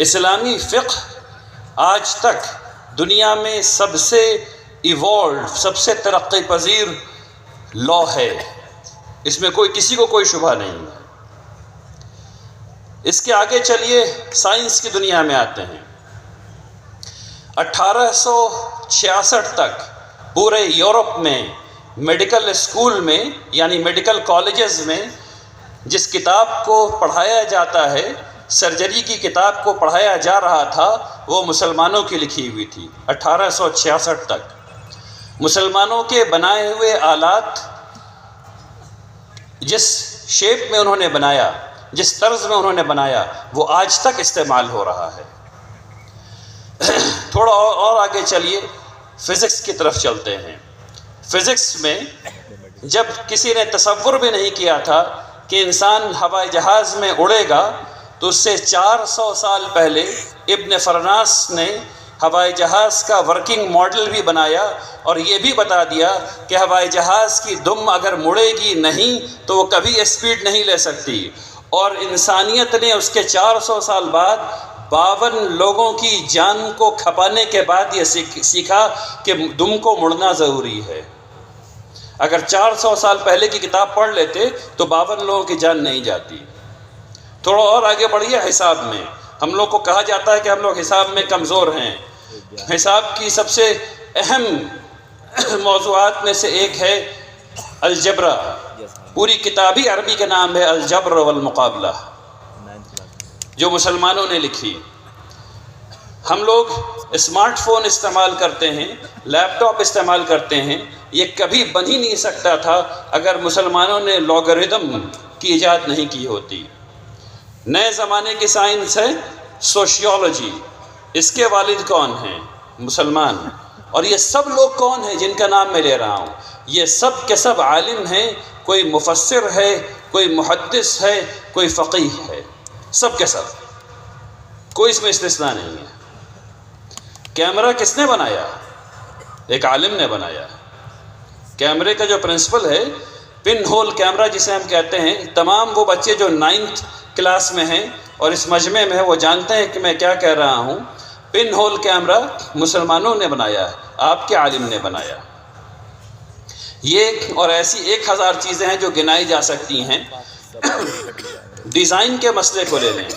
اسلامی فقہ آج تک دنیا میں سب سے ایوالوڈ، سب سے ترقی پذیر لا ہے، اس میں کسی کو کوئی شبہ نہیں ہے۔ اس کے آگے چلیے سائنس کی دنیا میں آتے ہیں۔ 1866 تک پورے یورپ میں میڈیکل اسکول میں یعنی میڈیکل کالجز میں جس کتاب کو پڑھایا جاتا ہے، سرجری کی کتاب کو پڑھایا جا رہا تھا، وہ مسلمانوں کی لکھی ہوئی تھی۔ 1866 تک مسلمانوں کے بنائے ہوئے آلات جس شیپ میں انہوں نے بنایا، جس طرز میں انہوں نے بنایا، وہ آج تک استعمال ہو رہا ہے۔ تھوڑا اور آگے چلیے، فزکس کی طرف چلتے ہیں۔ فزکس میں جب کسی نے تصور بھی نہیں کیا تھا کہ انسان ہوائی جہاز میں اڑے گا، تو اس سے 400 سال پہلے ابن فرناس نے ہوائی جہاز کا ورکنگ ماڈل بھی بنایا اور یہ بھی بتا دیا کہ ہوائی جہاز کی دم اگر مڑے گی نہیں تو وہ کبھی اسپیڈ نہیں لے سکتی، اور انسانیت نے اس کے 400 سال بعد 52 لوگوں کی جان کو کھپانے کے بعد یہ سیکھا کہ دم کو مڑنا ضروری ہے۔ اگر 400 سال پہلے کی کتاب پڑھ لیتے تو 52 لوگوں کی جان نہیں جاتی۔ تھوڑا اور آگے بڑھیے، حساب میں ہم لوگ کو کہا جاتا ہے کہ ہم لوگ حساب میں کمزور ہیں۔ حساب کی سب سے اہم موضوعات میں سے ایک ہے الجبرا۔ پوری کتابی عربی کا نام ہے الجبر والمقابلہ، جو مسلمانوں نے لکھی۔ ہم لوگ اسمارٹ فون استعمال کرتے ہیں، لیپ ٹاپ استعمال کرتے ہیں، یہ کبھی بن ہی نہیں سکتا تھا اگر مسلمانوں نے لاگرتھم کی ایجاد نہیں کی ہوتی۔ نئے زمانے کی سائنس ہے سوشیولوجی، اس کے والد کون ہیں؟ مسلمان۔ اور یہ سب لوگ کون ہیں جن کا نام میں لے رہا ہوں؟ یہ سب کے سب عالم ہیں، کوئی مفسر ہے، کوئی محدث ہے، کوئی فقیہ ہے، سب کے سب، کوئی اس میں استثناء نہیں ہے۔ کیمرہ کس نے بنایا؟ ایک عالم نے بنایا۔ کیمرے کا جو پرنسپل ہے، پن ہول کیمرہ جسے ہم کہتے ہیں، تمام وہ بچے جو 9th کلاس میں ہیں اور اس مجمع میں ہیں وہ جانتے ہیں کہ میں کیا کہہ رہا ہوں۔ پن ہول کیمرہ مسلمانوں نے بنایا، آپ کے عالم نے بنایا۔ یہ اور ایسی 1000 چیزیں ہیں جو گنائی جا سکتی ہیں۔ ڈیزائن کے مسئلے کو لے لیں۔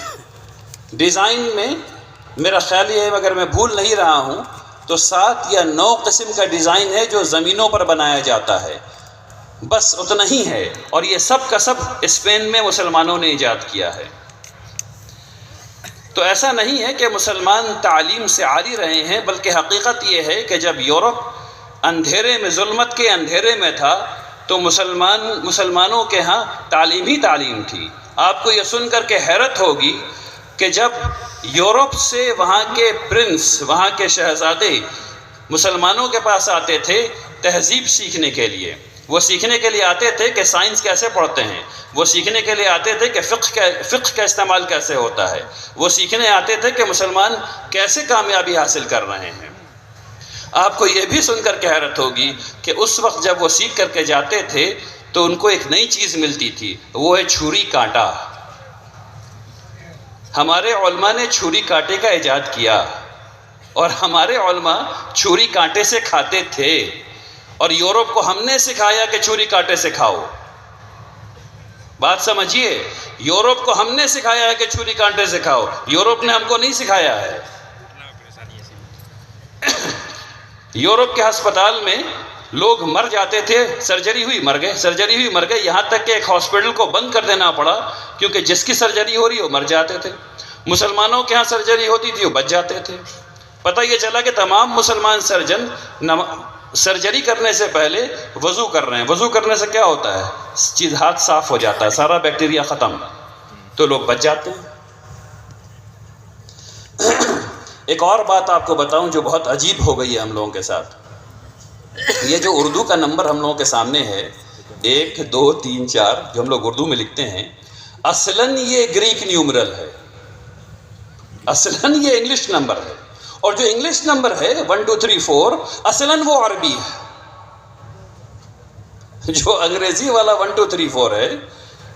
ڈیزائن میں میرا خیال یہ ہے، اگر میں بھول نہیں رہا ہوں تو 7 یا 9 قسم کا ڈیزائن ہے جو زمینوں پر بنایا جاتا ہے، بس اتنا ہی ہے، اور یہ سب کا سب اسپین میں مسلمانوں نے ایجاد کیا ہے۔ تو ایسا نہیں ہے کہ مسلمان تعلیم سے عاری رہے ہیں، بلکہ حقیقت یہ ہے کہ جب یورپ اندھیرے میں، ظلمت کے اندھیرے میں تھا، تو مسلمانوں کے ہاں تعلیم ہی تعلیم تھی۔ آپ کو یہ سن کر کے حیرت ہوگی کہ جب یورپ سے وہاں کے پرنس، وہاں کے شہزادے مسلمانوں کے پاس آتے تھے تہذیب سیکھنے کے لیے، وہ سیکھنے کے لیے آتے تھے کہ سائنس کیسے پڑھتے ہیں، وہ سیکھنے کے لیے آتے تھے کہ فقہ کا استعمال کیسے ہوتا ہے، وہ سیکھنے آتے تھے کہ مسلمان کیسے کامیابی حاصل کر رہے ہیں۔ آپ کو یہ بھی سن کر کے حیرت ہوگی کہ اس وقت جب وہ سیکھ کر کے جاتے تھے تو ان کو ایک نئی چیز ملتی تھی، وہ ہے چھری کانٹا۔ ہمارے علماء نے چھری کانٹے کا ایجاد کیا، اور ہمارے علماء چھری کانٹے سے کھاتے تھے، اور یورپ کو ہم نے سکھایا کہ چھری کانٹے سے کھاؤ۔ بات سمجھیے، یورپ کو ہم نے سکھایا ہے کہ چھری کانٹے سے کھاؤ، یورپ نے ہم کو نہیں سکھایا ہے۔ یورپ کے ہسپتال میں لوگ مر جاتے تھے، سرجری ہوئی مر گئے، سرجری ہوئی مر گئے، یہاں تک کہ ایک ہاسپٹل کو بند کر دینا پڑا کیونکہ جس کی سرجری ہو رہی ہے وہ مر جاتے تھے۔ مسلمانوں کے ہاں سرجری ہوتی تھی وہ بچ جاتے تھے۔ پتہ یہ چلا کہ تمام مسلمان سرجن سرجری کرنے سے پہلے وضو کر رہے ہیں۔ وضو کرنے سے کیا ہوتا ہے؟ چیز ہاتھ صاف ہو جاتا ہے، سارا بیکٹیریا ختم، تو لوگ بچ جاتے ہیں۔ ایک اور بات آپ کو بتاؤں جو بہت عجیب ہو گئی ہے ہم لوگوں کے ساتھ۔ یہ جو اردو کا نمبر ہم لوگوں کے سامنے ہے 1 2 3 4 جو ہم لوگ اردو میں لکھتے ہیں، اصلاً یہ گریک نیومرل ہے، اصلاً یہ انگلش نمبر ہے، اور جو انگلش نمبر ہے 1 2 3 4 اصلاً وہ عربی ہے۔ جو انگریزی والا 1 2 3 4 ہے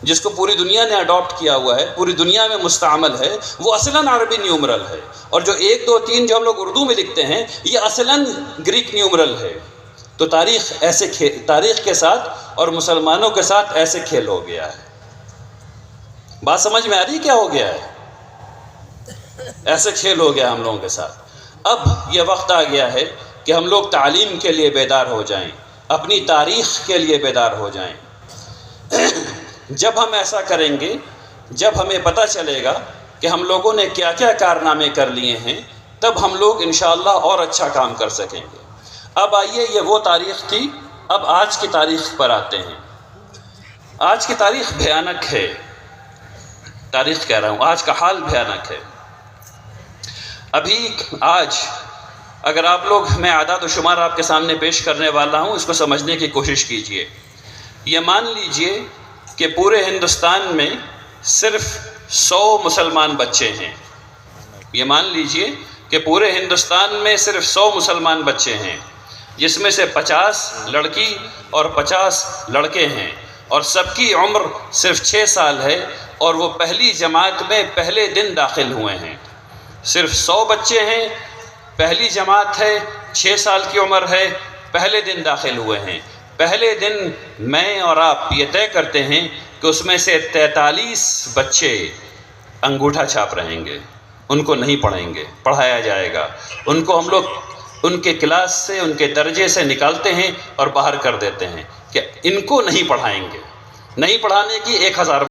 جس کو پوری دنیا نے اڈاپٹ کیا ہوا ہے، پوری دنیا میں مستعمل ہے، وہ اصلاً عربی نیومرل ہے، اور جو 1 2 3 جو ہم لوگ اردو میں لکھتے ہیں یہ اصلاً گریک نیومرل ہے۔ تو تاریخ کے ساتھ اور مسلمانوں کے ساتھ ایسے کھیل ہو گیا ہے۔ بات سمجھ میں آ رہی کیا ہو گیا ہے؟ ایسے کھیل ہو گیا ہم لوگوں کے ساتھ۔ اب یہ وقت آ گیا ہے کہ ہم لوگ تعلیم کے لیے بیدار ہو جائیں، اپنی تاریخ کے لیے بیدار ہو جائیں۔ جب ہم ایسا کریں گے، جب ہمیں پتہ چلے گا کہ ہم لوگوں نے کیا کیا کارنامے کر لیے ہیں، تب ہم لوگ انشاءاللہ اور اچھا کام کر سکیں گے۔ اب آئیے، یہ وہ تاریخ تھی، اب آج کی تاریخ پر آتے ہیں۔ آج کی تاریخ بھیانک ہے، تاریخ کہہ رہا ہوں، آج کا حال بھیانک ہے۔ ابھی آج اگر آپ لوگ، میں اعداد و شمار آپ کے سامنے پیش کرنے والا ہوں، اس کو سمجھنے کی کوشش کیجئے۔ یہ مان لیجئے کہ پورے ہندوستان میں صرف 100 مسلمان بچے ہیں۔ یہ مان لیجئے کہ پورے ہندوستان میں صرف 100 مسلمان بچے ہیں، جس میں سے 50 لڑکی اور 50 لڑکے ہیں، اور سب کی عمر صرف 6 سال ہے، اور وہ پہلی جماعت میں پہلے دن داخل ہوئے ہیں۔ صرف 100 بچے ہیں، پہلی جماعت ہے، 6 سال کی عمر ہے، پہلے دن داخل ہوئے ہیں۔ پہلے دن میں اور آپ یہ طے کرتے ہیں کہ اس میں سے 43 بچے انگوٹھا چھاپ رہیں گے، ان کو نہیں پڑھیں گے، پڑھایا جائے گا۔ ان کو ہم لوگ ان کے کلاس سے، ان کے درجے سے نکالتے ہیں اور باہر کر دیتے ہیں کہ ان کو نہیں پڑھائیں گے۔ نہیں پڑھانے کی 1000